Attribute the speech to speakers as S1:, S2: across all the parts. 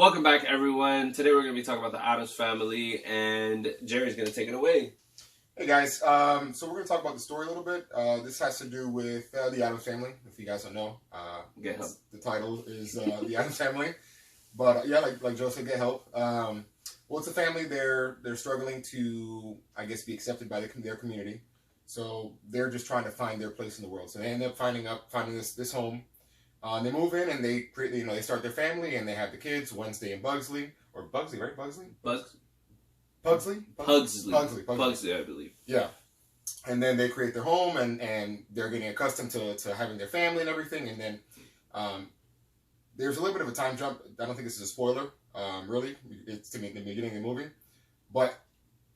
S1: Welcome back, everyone. Today we're going to be talking about the Addams Family, and Jerry's going to take it away.
S2: Hey guys, so we're going to talk about the story a little bit. This has to do with the Addams Family, if you guys don't know.
S1: Get help.
S2: The title is the Addams Family. But yeah, like Joe said, get help. Well, it's a family. They're struggling to, I guess, be accepted by their community. So they're just trying to find their place in the world. So they end up finding this home. They move in and they create, they start their family and they have the kids, Wednesday and Bugsley, or Bugsley, right? Pugsley,
S1: I believe.
S2: Yeah. And then they create their home and they're getting accustomed to having their family and everything. And then there's a little bit of a time jump. I don't think this is a spoiler, really. It's to me the beginning of the movie. But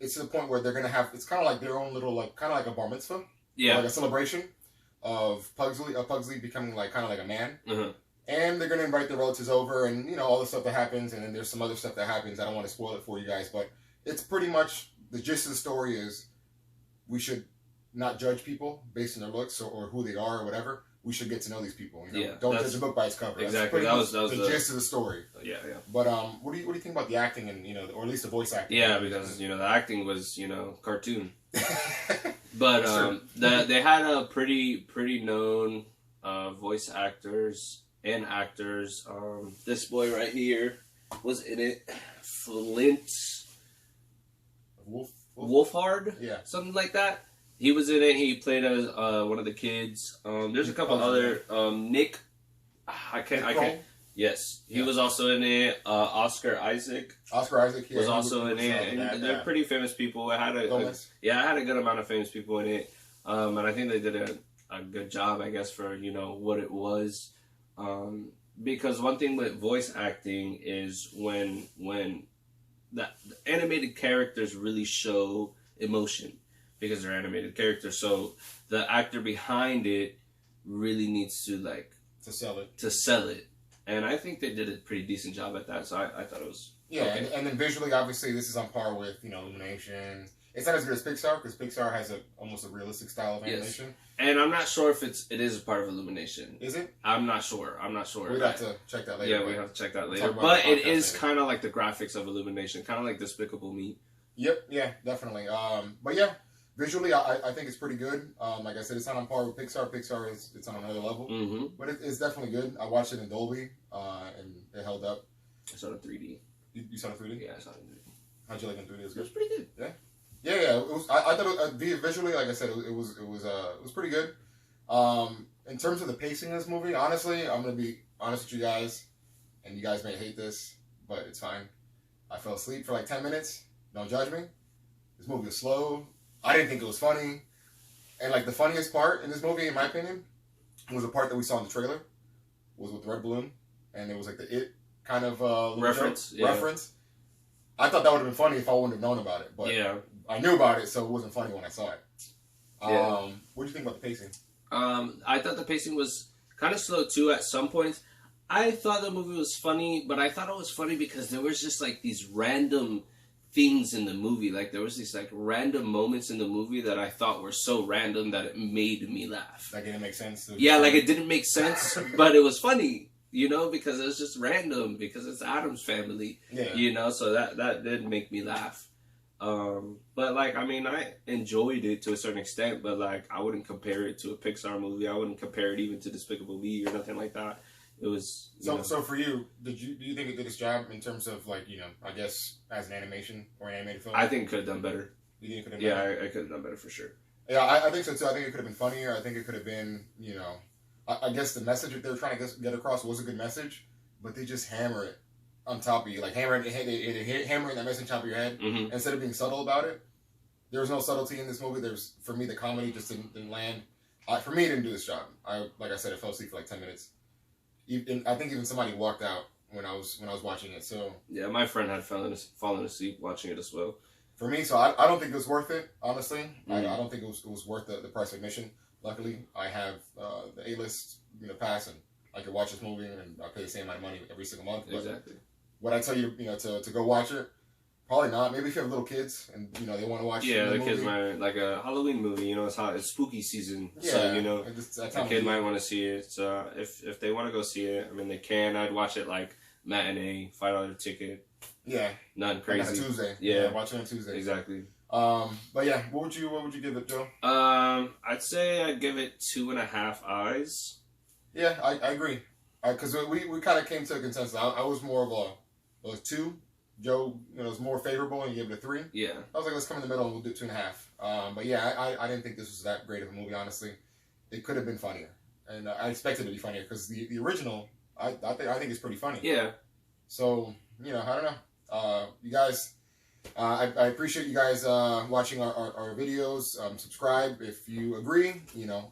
S2: it's to the point where they're going to have, it's kind of like their own little, kind of like a bar mitzvah.
S1: Yeah.
S2: Like a celebration of Pugsley becoming kind of like a man.
S1: Mm-hmm.
S2: And they're going to invite their relatives over and, all the stuff that happens. And then there's some other stuff that happens. I don't want to spoil it for you guys, but it's pretty much the gist of the story is we should not judge people based on their looks or who they are or whatever. We should get to know these people.
S1: Yeah,
S2: don't judge a book by its cover.
S1: Exactly.
S2: That was the gist of the story.
S1: Yeah.
S2: But what do you think about the acting and or at least the voice acting?
S1: Yeah, because the acting was cartoon. But they had a pretty known voice actors and actors. This boy right here was in it. Flint Wolfhard,
S2: yeah,
S1: something like that. He was in it. He played as one of the kids. There's a couple other Nick. I can't. Yes, he was also in it. Oscar Isaac.
S2: Yeah,
S1: was also in it, and they're pretty famous people. It had it had a good amount of famous people in it, and I think they did a good job, I guess, for what it was. Because one thing with voice acting is when the animated characters really show emotion because they're animated characters. So the actor behind it really needs to sell it. And I think they did a pretty decent job at that. So I thought it was okay.
S2: And then visually, obviously, this is on par with Illumination. It's not as good as Pixar because Pixar has almost a realistic style of animation.
S1: Yes. And I'm not sure if it is a part of Illumination.
S2: Is it?
S1: I'm not sure.
S2: We'd have to check that later.
S1: Yeah, we have to check that later. But it is kind of like the graphics of Illumination, kind of like Despicable Me.
S2: Yep. Yeah, definitely. But yeah, visually, I think it's pretty good. Like I said, it's not on par with Pixar. Pixar it's on another level.
S1: Mm-hmm.
S2: But it's definitely good. I watched it in Dolby, and it held up.
S1: I saw it in 3D.
S2: You saw it in 3D?
S1: Yeah, I saw it in 3D.
S2: How'd you like it in 3D? It was
S1: pretty good.
S2: Yeah. Yeah. It was. I thought visually, like I said, it was pretty good. In terms of the pacing of this movie, honestly, I'm gonna be honest with you guys, and you guys may hate this, but it's fine. I fell asleep for like 10 minutes. Don't judge me. This movie was slow. I didn't think it was funny. And the funniest part in this movie, in my opinion, was the part that we saw in the trailer. Was with the red balloon, and it was the It kind of
S1: reference.
S2: I thought that would have been funny if I wouldn't have known about it, but
S1: yeah,
S2: I knew about it, so it wasn't funny when I saw it.
S1: Yeah.
S2: What do you think about the pacing?
S1: I thought the pacing was kind of slow too at some points. I thought the movie was funny, but I thought it was funny because there was just these random things in the movie. There was these random moments in the movie that I thought were so random that it made me laugh.
S2: It didn't make sense.
S1: Yeah, it didn't make sense, but it was funny. Because it was just random, because it's Addams Family,
S2: yeah.
S1: So that did make me laugh. But I enjoyed it to a certain extent, but I wouldn't compare it to a Pixar movie. I wouldn't compare it even to Despicable Me or nothing like that. It was
S2: so for you. Do you think it did its job in terms of I guess as an animation or an animated film?
S1: I think it could have done better.
S2: You think it could have done better?
S1: I could have done better for sure.
S2: Yeah, I think so too. I think it could have been funnier. I think it could have been I guess the message that they were trying to get across was a good message, but they just hammer it on top of you, hammering that message on top of your head instead of being subtle about it. There was no subtlety in this movie. For me, the comedy just didn't land. For me, it didn't do this job. Like I said, I fell asleep for 10 minutes. I think even somebody walked out when I was watching it. So
S1: yeah, my friend had fallen asleep watching it as well.
S2: For me, so I don't think it was worth it. Honestly, I don't think it was worth the price of admission. Luckily, I have the A-list pass, and I could watch this movie, and I pay the same amount of money every single month. But
S1: exactly.
S2: Would I tell you, to go watch it? Probably not. Maybe if you have little kids and they want to watch.
S1: Yeah, the kids might a Halloween movie. It's spooky season,
S2: yeah,
S1: so the kid might want to see it. So if they want to go see it, they can. I'd watch it matinee, $5 ticket.
S2: Yeah.
S1: Nothing crazy.
S2: On a Tuesday.
S1: Yeah.
S2: Watching on Tuesday.
S1: Exactly.
S2: But yeah, what would you give it, Joe?
S1: I'd say I'd give it 2.5 eyes.
S2: Yeah, I agree. Because we kind of came to a consensus. I was more of a 2. Joe, was more favorable and you gave it a 3.
S1: Yeah.
S2: I was like, let's come in the middle and we'll do 2.5. But yeah, I didn't think this was that great of a movie, honestly. It could have been funnier. And I expected it to be funnier because the original, I think it's pretty funny.
S1: Yeah.
S2: So, I don't know. You guys, I appreciate you guys watching our videos. Subscribe if you agree.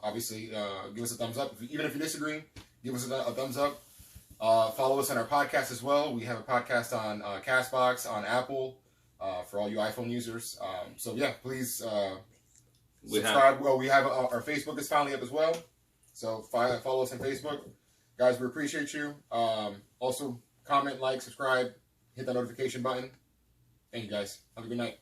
S2: Obviously, give us a thumbs up. Even if you disagree, give us a thumbs up. Follow us on our podcast as well. We have a podcast on Castbox, on Apple, for all you iPhone users. So yeah, please subscribe. We have our Facebook is finally up as well. So follow us on Facebook. Guys, we appreciate you. Also, comment, like, subscribe, hit that notification button. Thank you guys. Have a good night.